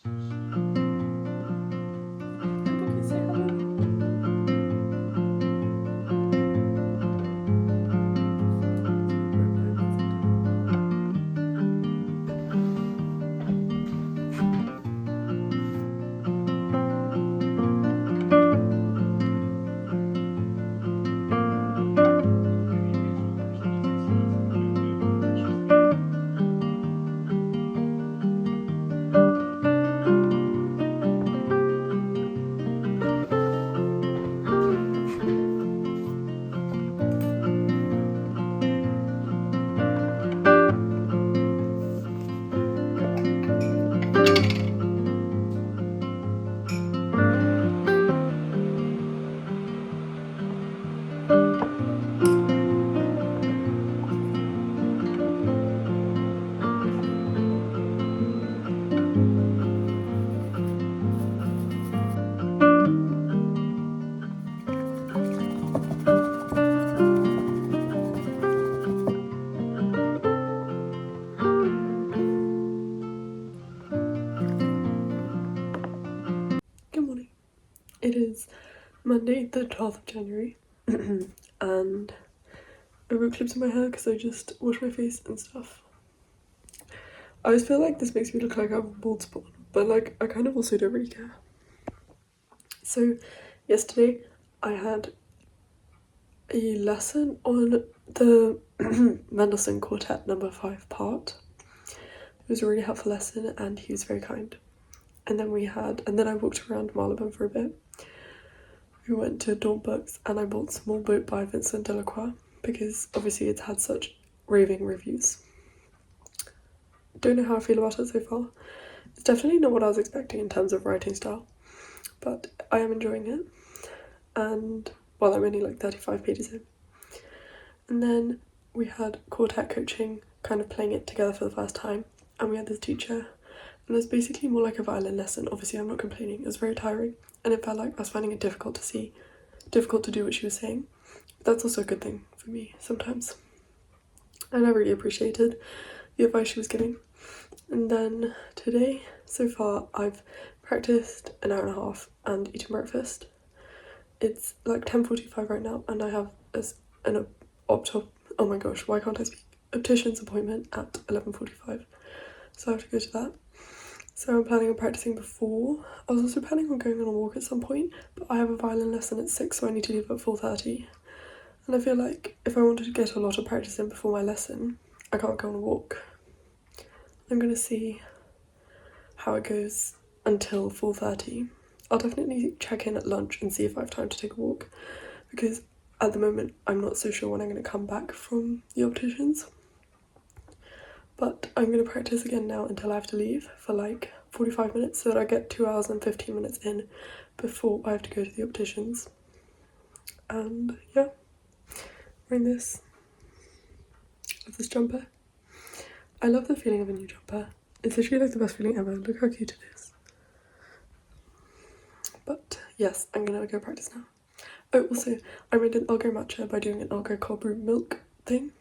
Good morning. It is Monday the 12th of January and I wrote clips in my hair because I just washed my face and stuff. I always feel like this makes me look like I have a bald spot, but like I kind of also don't really care. So yesterday I had a lesson on the Mendelssohn Quartet No. 5 part. It was a really helpful lesson and he was very kind. And then I walked around Marylebone for a bit. We went to Dornbooks and I bought Small Boat by Vincent Delacroix because obviously it's had such raving reviews. Don't know how I feel about it so far. It's definitely not what I was expecting in terms of writing style, but I am enjoying it. And well, I'm only like 35 pages in. And then we had quartet coaching, kind of playing it together for the first time, and we had this teacher. And it was basically more like a violin lesson. Obviously, I'm not complaining. It was very tiring, and it felt like I was finding it difficult to do what she was saying. But that's also a good thing for me sometimes. And I really appreciated the advice she was giving. And then today, so far, I've practiced an hour and a half and eaten breakfast. It's like 10:45 right now, and I have an oh my gosh, why can't I speak? Optician's appointment at 11:45. So I have to go to that. So I'm planning on practicing before. I was also planning on going on a walk at some point, but I have a violin lesson at 6, so I need to leave at 4:30. And I feel like if I wanted to get a lot of practice in before my lesson, I can't go on a walk. I'm gonna see how it goes until 4:30. I'll definitely check in at lunch and see if I have time to take a walk, because at the moment I'm not so sure when I'm going to come back from the opticians. But I'm going to practice again now until I have to leave for like 45 minutes so that I get 2 hours and 15 minutes in before I have to go to the opticians. And yeah, wearing this. Love this jumper. I love the feeling of a new jumper. It's literally like the best feeling ever. Look how cute it is. But yes, I'm gonna go practice now. Oh, also, I made an Algo matcha by doing an Algo cold brew milk thing.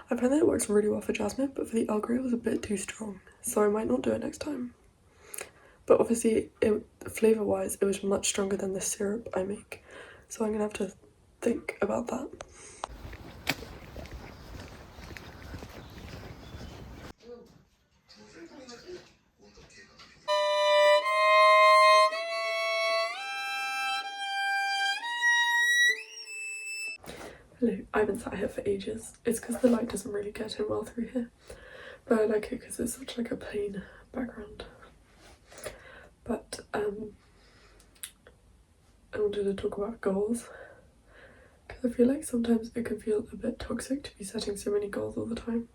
I find that it works really well for jasmine, but for the Algo it was a bit too strong, so I might not do it next time. But obviously, flavour-wise, it was much stronger than the syrup I make, so I'm gonna have to think about that. Hello, I haven't sat here for ages. It's because the light doesn't really get in well through here, but I like it because it's such like a plain background. But I wanted to talk about goals, because I feel like sometimes it can feel a bit toxic to be setting so many goals all the time.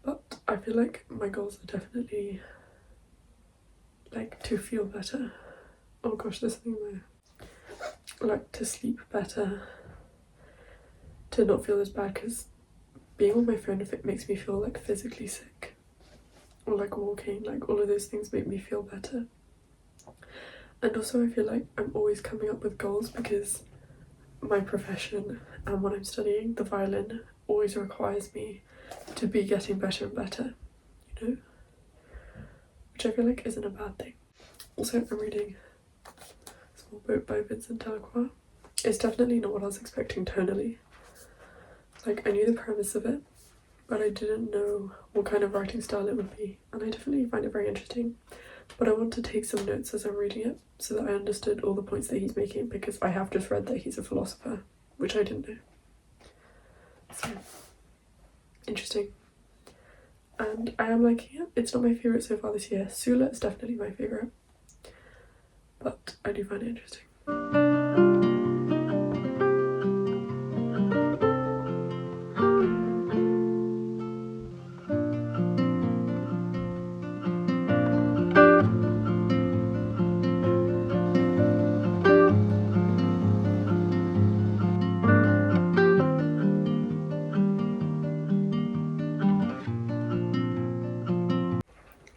But I feel like my goals are definitely like to feel better. Oh gosh, there's something in my, like to sleep better, to not feel as bad, because being on my phone, if it makes me feel like physically sick, or like walking, like all of those things make me feel better. And also I feel like I'm always coming up with goals because my profession and what I'm studying, the violin, always requires me to be getting better and better, you know? which I feel like isn't a bad thing. Also, I'm reading Small Boat by Vincent Delacroix. It's definitely not what I was expecting tonally. Like, I knew the premise of it, but I didn't know what kind of writing style it would be, and I definitely find it very interesting. But I want to take some notes as I'm reading it so that I understood all the points that he's making, because I have just read that he's a philosopher, which I didn't know. So, interesting. And I am liking it. It's not my favourite so far this year. Sula is definitely my favourite, but I do find it interesting.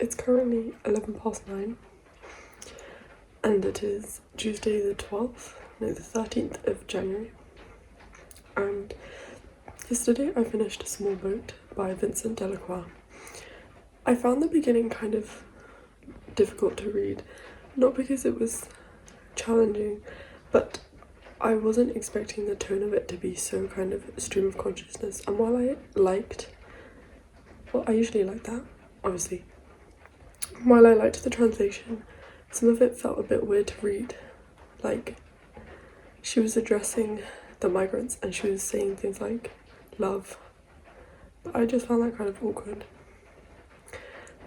It's currently 9:11 and it is Tuesday the 13th of January. And yesterday I finished A Small Boat by Vincent Delacroix. I found the beginning kind of difficult to read, not because it was challenging, but I wasn't expecting the tone of it to be so kind of stream of consciousness. And while I usually like that, obviously, while I liked the translation, some of it felt a bit weird to read. Like, she was addressing the migrants and she was saying things like love, but I just found that kind of awkward.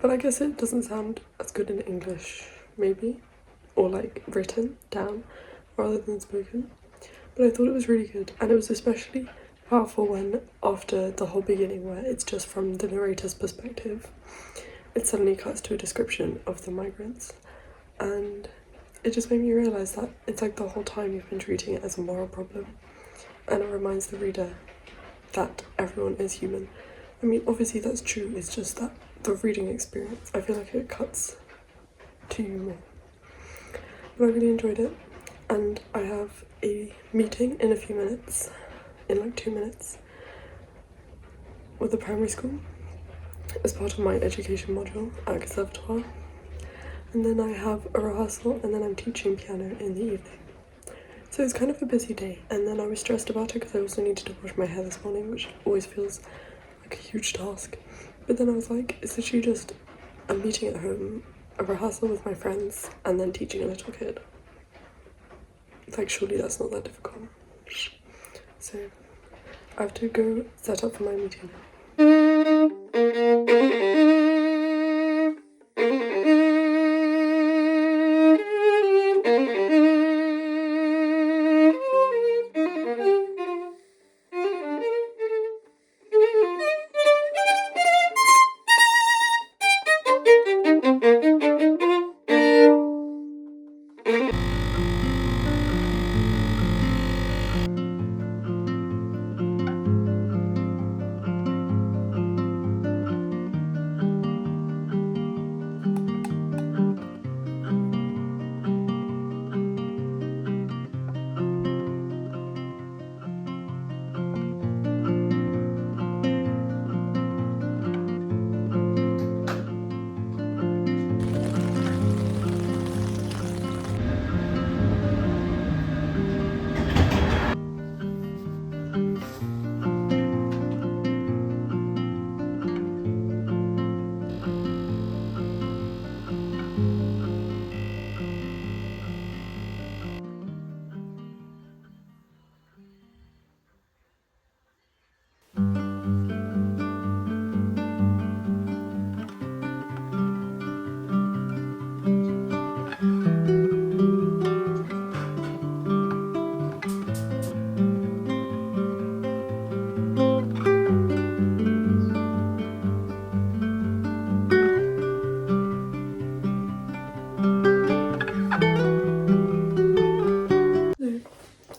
But I guess it doesn't sound as good in English, maybe, or like written down rather than spoken. But I thought it was really good, and it was especially powerful when, after the whole beginning where it's just from the narrator's perspective, it suddenly cuts to a description of the migrants, and it just made me realise that it's like the whole time you've been treating it as a moral problem, and it reminds the reader that everyone is human. I mean, obviously that's true, it's just that the reading experience, I feel like it cuts to you more. But I really enjoyed it, and I have a meeting in a few minutes, in like 2 minutes, with the primary school as part of my education module at Conservatoire. And then I have a rehearsal, and then I'm teaching piano in the evening. So it's kind of a busy day, and then I was stressed about it because I also needed to wash my hair this morning, which always feels like a huge task. But then I was like, it's literally just a meeting at home, a rehearsal with my friends, and then teaching a little kid. Like, surely that's not that difficult. So I have to go set up for my meeting now.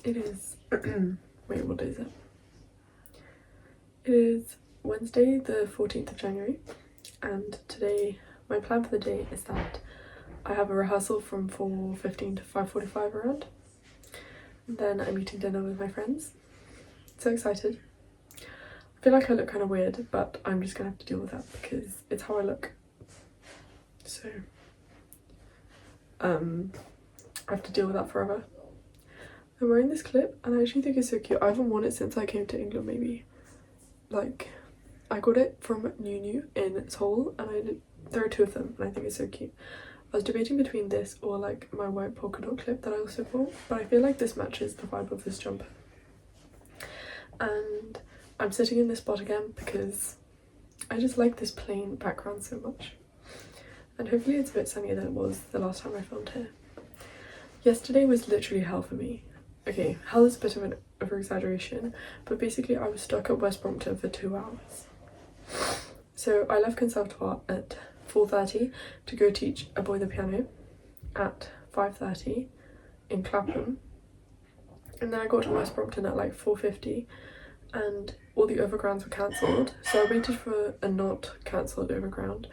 It is, wait, what day is it? It is Wednesday the 14th of January, and today, my plan for the day is that I have a rehearsal from 4:15 to 5:45 around. And then I'm eating dinner with my friends. So excited. I feel like I look kind of weird, but I'm just gonna have to deal with that because it's how I look. So so I have to deal with that forever. I'm wearing this clip and I actually think it's so cute. I haven't worn it since I came to England, maybe. Like, I got it from New in Seoul, and there are two of them and I think it's so cute. I was debating between this or like my white polka dot clip that I also bought, but I feel like this matches the vibe of this jumper. And I'm sitting in this spot again because I just like this plain background so much. And hopefully it's a bit sunnier than it was the last time I filmed here. Yesterday was literally hell for me. Okay, hell is a bit of an over-exaggeration, but basically I was stuck at West Brompton for 2 hours. So I left Conservatoire at 4:30 to go teach a boy the piano at 5:30 in Clapham. And then I got to West Brompton at like 4:50 and all the overgrounds were cancelled. So I waited for a not cancelled overground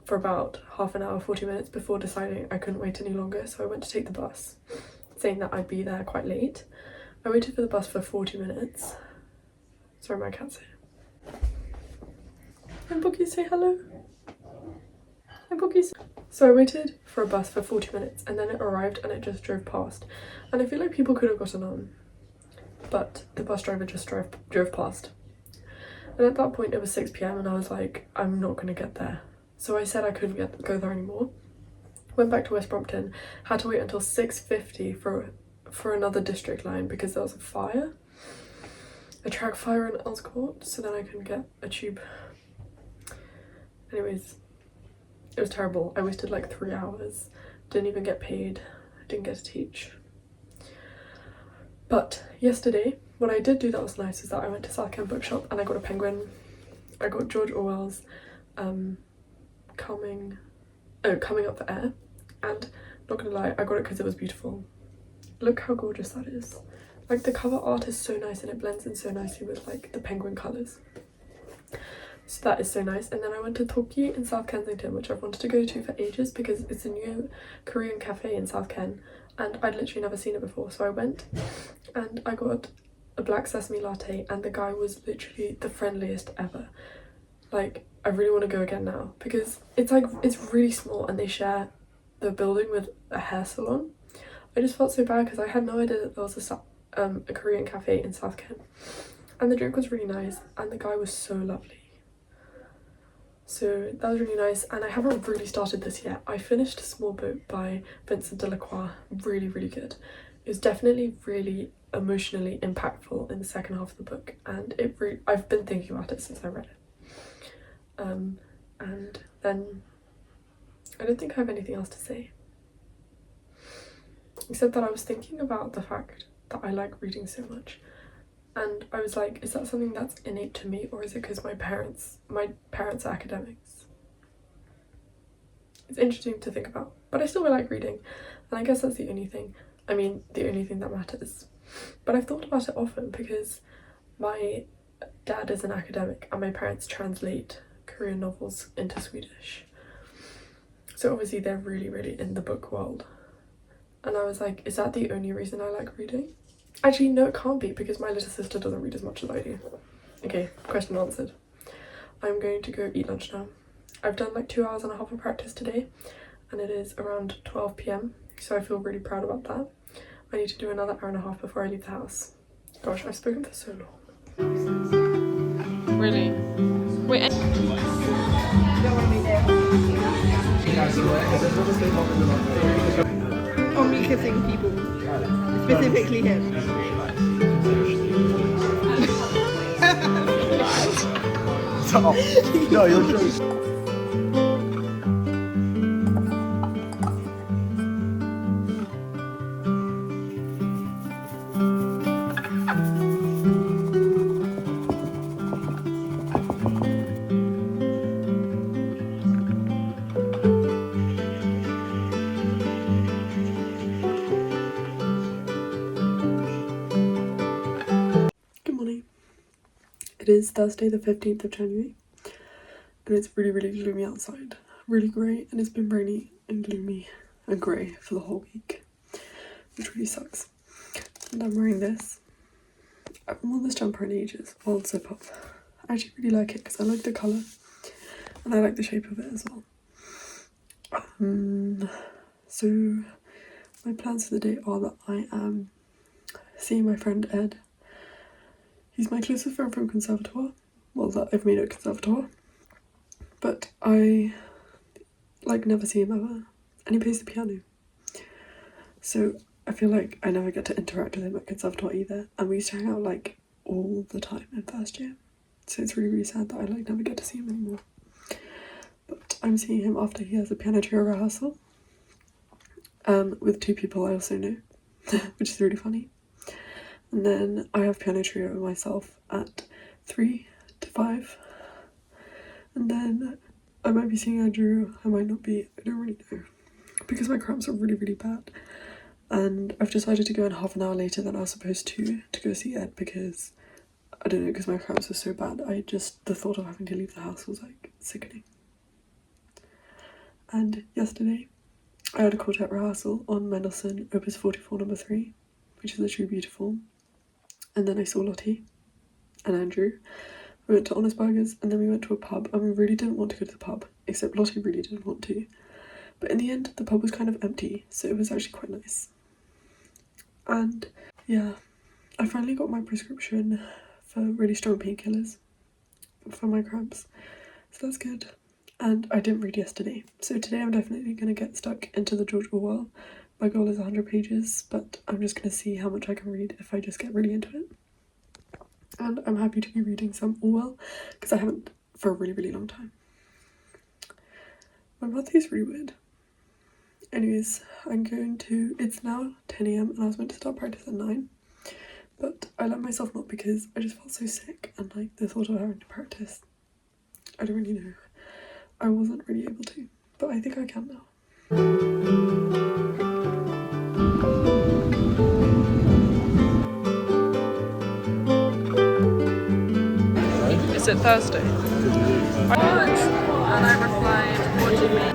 for about half an hour, 40 minutes before deciding I couldn't wait any longer. So I went to take the bus, saying that I'd be there quite late. I waited for the bus for 40 minutes. Sorry, my cat's here. And Bookie, say hello. Hi, Bookies. So I waited for a bus for 40 minutes and then it arrived and it just drove past. And I feel like people could have gotten on, but the bus driver just drove past. And at that point it was 6 p.m. and I was like, I'm not gonna get there. So I said I couldn't go there anymore. Went back to West Brompton, had to wait until 6:50 for another district line because there was a track fire in Earls Court, so then I couldn't get a tube. Anyways, it was terrible. I wasted like 3 hours, didn't even get paid, didn't get to teach. But yesterday, what I did do that was nice is that I went to South Kent Bookshop and I got a Penguin. I got George Orwell's Coming Up for Air, and not gonna lie, I got it because it was beautiful. Look how gorgeous that is. Like, the cover art is so nice and it blends in so nicely with like the penguin colours. So that is so nice. And then I went to Tokyo in South Kensington, which I've wanted to go to for ages because it's a new Korean cafe in South Ken and I'd literally never seen it before. So I went and I got a black sesame latte and the guy was literally the friendliest ever. Like, I really want to go again now because it's really small and they share the building with a hair salon. I just felt so bad because I had no idea that there was a Korean cafe in South Ken, and the drink was really nice and the guy was so lovely. So that was really nice, and I haven't really started this yet. I finished Small Boat by Vincent Delacroix, really, really good. It was definitely really emotionally impactful in the second half of the book, and I've been thinking about it since I read it. And then I don't think I have anything else to say, except that I was thinking about the fact that I like reading so much. And I was like, is that something that's innate to me, or is it because my parents are academics? It's interesting to think about, but I still really like reading, and I guess that's the only thing that matters. But I've thought about it often because my dad is an academic and my parents translate Korean novels into Swedish. So obviously they're really, really in the book world. And I was like, is that the only reason I like reading? Actually, no, it can't be, because my little sister doesn't read as much as I do. Okay, question answered. I'm going to go eat lunch now. I've done like 2 hours and a half of practice today, and it is around 12 p.m, so I feel really proud about that. I need to do another hour and a half before I leave the house. Gosh, I've spoken for so long. Really? Wait. Only kissing people, specifically him. No, you're joking. It is Thursday the 15th of January and it's really, really gloomy outside. Really grey, and it's been rainy and gloomy and grey for the whole week, which really sucks. And I'm wearing this. I haven't worn this jumper in ages. I'll zip up. I actually really like it because I like the colour and I like the shape of it as well. So my plans for the day are that I am seeing my friend Ed. He's my closest friend from Conservatoire, well, that I've made at Conservatoire, but I like never see him ever, and he plays the piano. So I feel like I never get to interact with him at Conservatoire either, and we used to hang out like all the time in first year. So it's really, really sad that I like never get to see him anymore. But I'm seeing him after he has a piano trio rehearsal with 2 people I also know, which is really funny. And then I have piano trio myself at 3 to 5. And then I might be seeing Andrew, I might not be, I don't really know. Because my cramps are really, really bad. And I've decided to go in half an hour later than I was supposed to go see Ed because, I don't know, because my cramps are so bad. The thought of having to leave the house was like sickening. And yesterday, I had a quartet rehearsal on Mendelssohn Opus 44 No. 3, which is literally beautiful. And then I saw Lottie and Andrew. We went to Honest Burgers and then we went to a pub, and we really didn't want to go to the pub, except Lottie really didn't want to. But in the end, the pub was kind of empty, so it was actually quite nice. And yeah, I finally got my prescription for really strong painkillers for my cramps, so that's good. And I didn't read yesterday, so today I'm definitely going to get stuck into the George Orwell. My goal is 100 pages, but I'm just going to see how much I can read if I just get really into it. And I'm happy to be reading some Orwell, because I haven't for a really, really long time. My mouth is really weird. Anyways, it's now 10 AM and I was meant to start practice at 9. But I let myself not because I just felt so sick, and like the thought of having to practice, I don't really know. I wasn't really able to, but I think I can now. Is it Thursday? And I replied, what do you mean?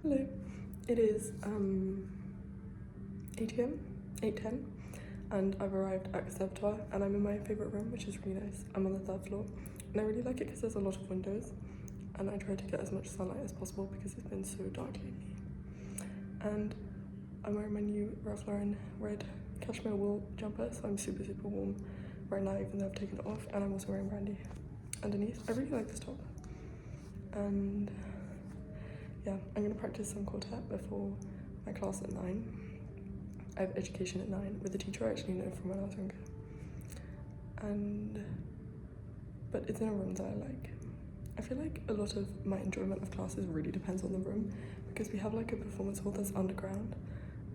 Hello. It is 8:10, and I've arrived at Conservatoire, and I'm in my favourite room, which is really nice. I'm on the 3rd floor, and I really like it because there's a lot of windows, and I try to get as much sunlight as possible because it's been so dark lately. And I'm wearing my new Ralph Lauren red cashmere wool jumper, so I'm super, super warm right now, even though I've taken it off, and I'm also wearing brandy underneath. I really like this top. And yeah, I'm going to practice some quartet before my class at 9. I have education at 9 with a teacher I actually know from when I was younger. But it's in a room that I like. I feel like a lot of my enjoyment of classes really depends on the room, because we have like a performance hall that's underground,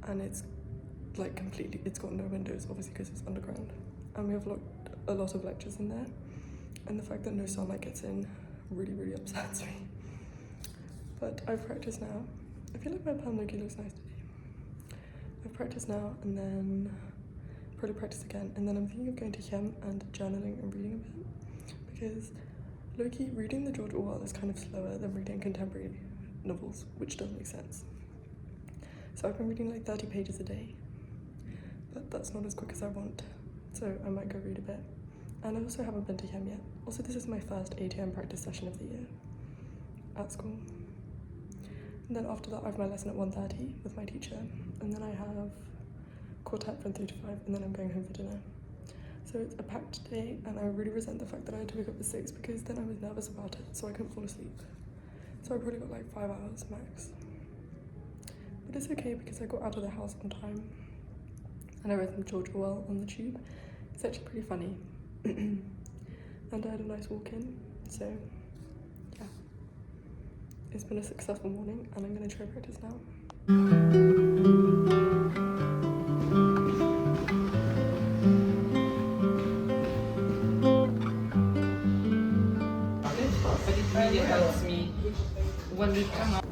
and it's like completely, it's got no windows obviously because it's underground, and we have a lot of lectures in there, and the fact that no sunlight gets in really, really upsets me. But I've practiced now. I feel like my palm look looks nice today. I've practiced now, and then probably practice again, and then I'm thinking of going to Hjem and journaling and reading a bit, because low-key reading the George Orwell is kind of slower than reading contemporary novels, which doesn't make sense. So I've been reading like 30 pages a day, but that's not as quick as I want, so I might go read a bit. And I also haven't been to Hjem yet. Also, this is my first ATM practice session of the year at school. And then after that I have my lesson at 1:30 with my teacher, and then I have quartet from 3 to 5, and then I'm going home for dinner. So it's a packed day, and I really resent the fact that I had to wake up at 6, because then I was nervous about it, so I couldn't fall asleep. So I probably got like 5 hours max. But it's okay because I got out of the house on time, and I read some George Orwell on the tube. It's actually pretty funny. And I had a nice walk in, so yeah. It's been a successful morning, and I'm going to try practice now. But it really helps me when we come up.